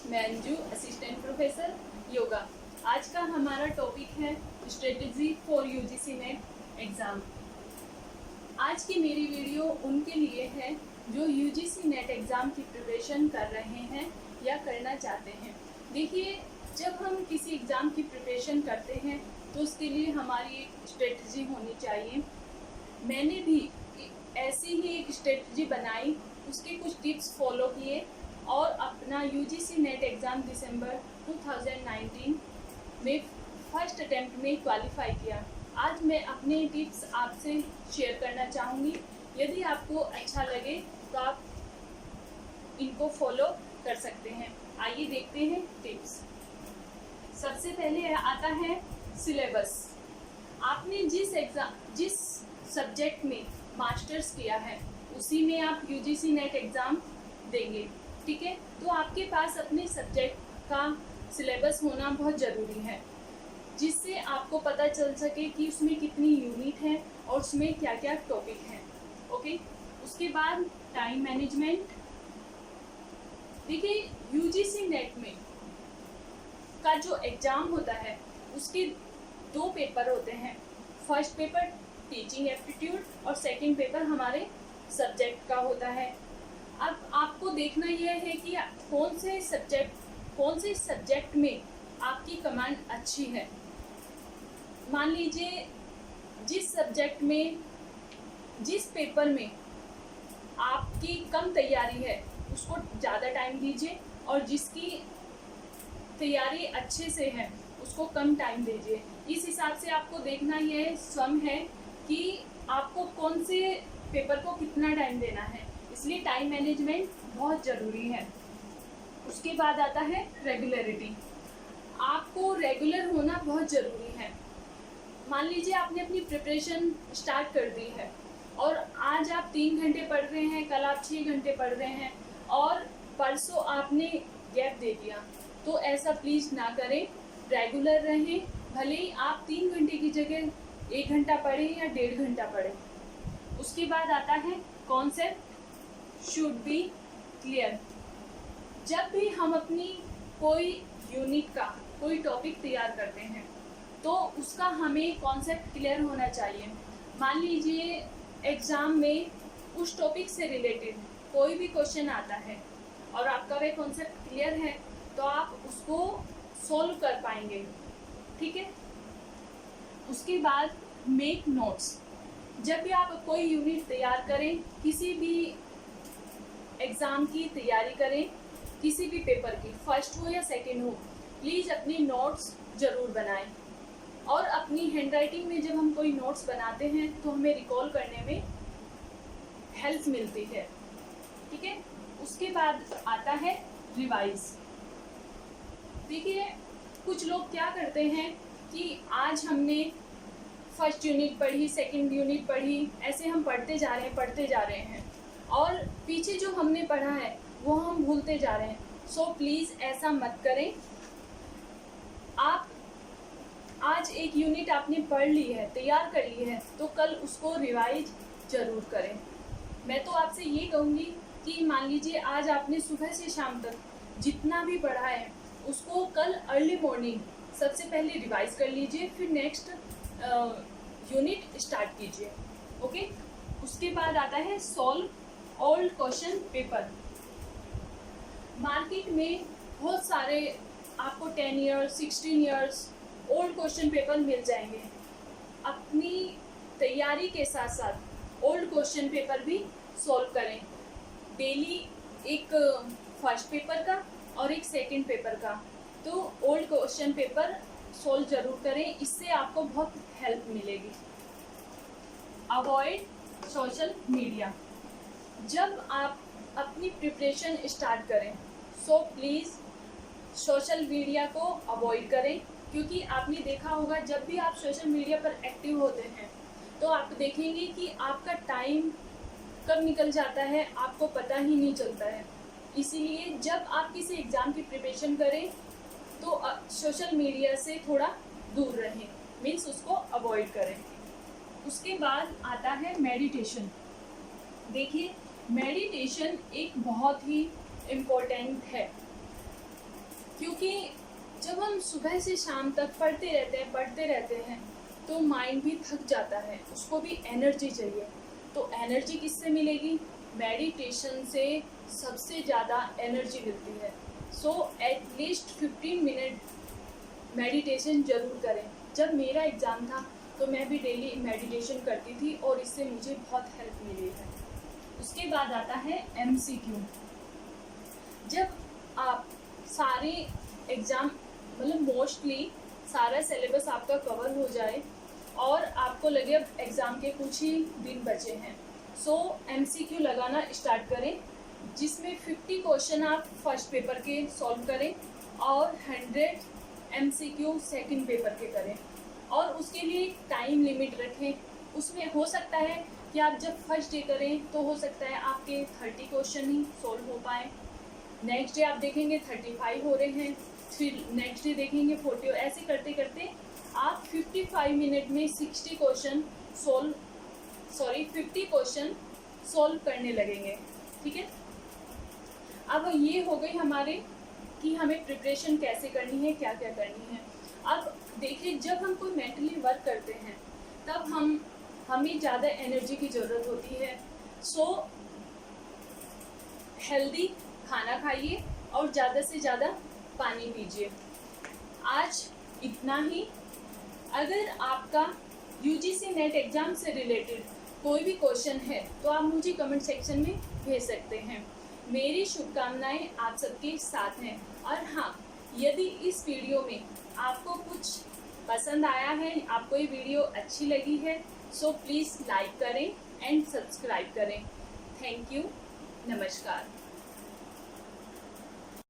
मैं Anju, assistant professor yoga. आज का हमारा टॉपिक है strategy for UGC net exam. आज की मेरी वीडियो उनके लिए है जो यूजीसी नेट एग्ज़ाम की प्रिपरेशन कर रहे हैं या करना चाहते हैं। देखिए, जब हम किसी एग्ज़ाम की प्रिपरेशन करते हैं तो उसके लिए हमारी एक स्ट्रेटजी होनी चाहिए। मैंने भी ऐसी ही एक स्ट्रेटजी बनाई, उसके कुछ टिप्स फॉलो किए और अपना यूजीसी नेट एग्ज़ाम दिसंबर 2019 में फर्स्ट अटेम्प्ट में क्वालिफाई किया। आज मैं अपने टिप्स आपसे शेयर करना चाहूँगी। यदि आपको अच्छा लगे तो आप इनको फॉलो कर सकते हैं। आइए देखते हैं टिप्स। सबसे पहले आता है सिलेबस। आपने जिस सब्जेक्ट में मास्टर्स किया है उसी में आप यूजीसी नेट एग्ज़ाम देंगे, ठीक है। तो आपके पास अपने सब्जेक्ट का सिलेबस होना बहुत ज़रूरी है, जिससे आपको पता चल सके कि उसमें कितनी यूनिट है और उसमें क्या क्या टॉपिक हैं। ओके, उसके बाद टाइम मैनेजमेंट। देखिए, यूजीसी नेट में का जो एग्ज़ाम होता है उसके 2 पेपर होते हैं। फर्स्ट पेपर टीचिंग एप्टीट्यूड और सेकंड पेपर हमारे सब्जेक्ट का होता है। अब आपको देखना यह है कि कौन से सब्जेक्ट में आपकी कमांड अच्छी है। मान लीजिए जिस पेपर में आपकी कम तैयारी है उसको ज़्यादा टाइम दीजिए, और जिसकी तैयारी अच्छे से है उसको कम टाइम दीजिए। इस हिसाब से आपको देखना यह स्वयं है कि आपको कौन से पेपर को कितना टाइम देना है, इसलिए टाइम मैनेजमेंट बहुत ज़रूरी है। उसके बाद आता है रेगुलरिटी। आपको रेगुलर होना बहुत ज़रूरी है। मान लीजिए आपने अपनी प्रिपरेशन स्टार्ट कर दी है और आज आप 3 घंटे पढ़ रहे हैं, कल आप 6 घंटे पढ़ रहे हैं और परसों आपने गैप दे दिया, तो ऐसा प्लीज़ ना करें। रेगुलर रहें, भले ही आप 3 घंटे की जगह 1 घंटा पढ़ें या 1.5 घंटा पढ़ें। उसके बाद आता है कॉन्सेप्ट शुड बी क्लियर। जब भी हम अपनी कोई यूनिट का कोई टॉपिक तैयार करते हैं तो उसका हमें कॉन्सेप्ट क्लियर होना चाहिए। मान लीजिए एग्ज़ाम में उस टॉपिक से रिलेटेड कोई भी क्वेश्चन आता है और आपका वह कॉन्सेप्ट क्लियर है तो आप उसको सॉल्व कर पाएंगे, ठीक है। उसके बाद मेक नोट्स। जब भी आप कोई यूनिट तैयार करें, किसी भी एग्ज़ाम की तैयारी करें, किसी भी पेपर की, फर्स्ट हो या सेकंड हो, प्लीज़ अपनी नोट्स ज़रूर बनाएं। और अपनी हैंडराइटिंग में जब हम कोई नोट्स बनाते हैं तो हमें रिकॉल करने में हेल्प मिलती है, ठीक है। उसके बाद आता है रिवाइज। देखिए, कुछ लोग क्या करते हैं कि आज हमने फर्स्ट यूनिट पढ़ी, सेकंड यूनिट पढ़ी, ऐसे हम पढ़ते जा रहे हैं और पीछे जो हमने पढ़ा है वो हम भूलते जा रहे हैं। सो प्लीज़ ऐसा मत करें। आप आज एक यूनिट आपने पढ़ ली है, तैयार कर ली है, तो कल उसको रिवाइज ज़रूर करें। मैं तो आपसे ये कहूँगी कि मान लीजिए आज आपने सुबह से शाम तक जितना भी पढ़ा है उसको कल अर्ली मॉर्निंग सबसे पहले रिवाइज कर लीजिए, फिर नेक्स्ट यूनिट स्टार्ट कीजिए, ओके। उसके बाद आता है solve old question paper. Market में बहुत सारे आपको 10 years 16 years old question paper मिल जाएंगे। अपनी तैयारी के साथ साथ ओल्ड क्वेश्चन पेपर भी सॉल्व करें। डेली एक फर्स्ट पेपर का और एक सेकंड पेपर का, तो ओल्ड क्वेश्चन पेपर सॉल्व ज़रूर करें, इससे आपको बहुत हेल्प मिलेगी। Avoid social media. जब आप अपनी प्रिपरेशन स्टार्ट करें सो प्लीज़ सोशल मीडिया को अवॉइड करें, क्योंकि आपने देखा होगा जब भी आप सोशल मीडिया पर एक्टिव होते हैं तो आप देखेंगे कि आपका टाइम कब निकल जाता है आपको पता ही नहीं चलता है। इसीलिए जब आप किसी एग्ज़ाम की प्रिपरेशन करें तो सोशल मीडिया से थोड़ा दूर रहें, मीन्स उसको अवॉइड करें। उसके बाद आता है मेडिटेशन। देखिए, मेडिटेशन एक बहुत ही इम्पोर्टेंट है। क्योंकि जब हम सुबह से शाम तक पढ़ते रहते हैं तो माइंड भी थक जाता है, उसको भी एनर्जी चाहिए। तो एनर्जी किससे मिलेगी? मेडिटेशन से सबसे ज़्यादा एनर्जी मिलती है। सो एटलीस्ट 15 मिनट मेडिटेशन ज़रूर करें। जब मेरा एग्ज़ाम था तो मैं भी डेली मेडिटेशन करती थी और इससे मुझे बहुत हेल्प मिली है। उसके बाद आता है MCQ। जब आप सारे एग्ज़ाम मतलब मोस्टली सारा सिलेबस आपका कवर हो जाए और आपको लगे अब एग्ज़ाम के कुछ ही दिन बचे हैं, सो MCQ लगाना स्टार्ट करें, जिसमें 50 क्वेश्चन आप फर्स्ट पेपर के सॉल्व करें और 100 MCQ सेकंड पेपर के करें। और उसके लिए एक टाइम लिमिट रखें। उसमें हो सकता है कि आप जब फर्स्ट डे करें तो हो सकता है आपके 30 क्वेश्चन ही सॉल्व हो पाए, नेक्स्ट डे आप देखेंगे 35 हो रहे हैं, फिर नेक्स्ट डे देखेंगे 40। ऐसे करते करते आप 55 मिनट में 50 क्वेश्चन सॉल्व करने लगेंगे। ठीक है, अब ये हो गई हमारे कि हमें प्रिपरेशन कैसे करनी है, क्या क्या करनी है। अब देखिए, जब हम कोई मेंटली वर्क करते हैं तब हमें ज़्यादा एनर्जी की ज़रूरत होती है। सो हेल्दी खाना खाइए और ज़्यादा से ज़्यादा पानी पीजिए। आज इतना ही। अगर आपका UGC नेट एग्ज़ाम से रिलेटेड कोई भी क्वेश्चन है तो आप मुझे कमेंट सेक्शन में भेज सकते हैं। मेरी शुभकामनाएं आप सबके साथ हैं। और हाँ, यदि इस वीडियो में आपको कुछ पसंद आया है, आपको ये वीडियो अच्छी लगी है, सो प्लीज़ लाइक करें एंड सब्सक्राइब करें। Thank you. नमस्कार।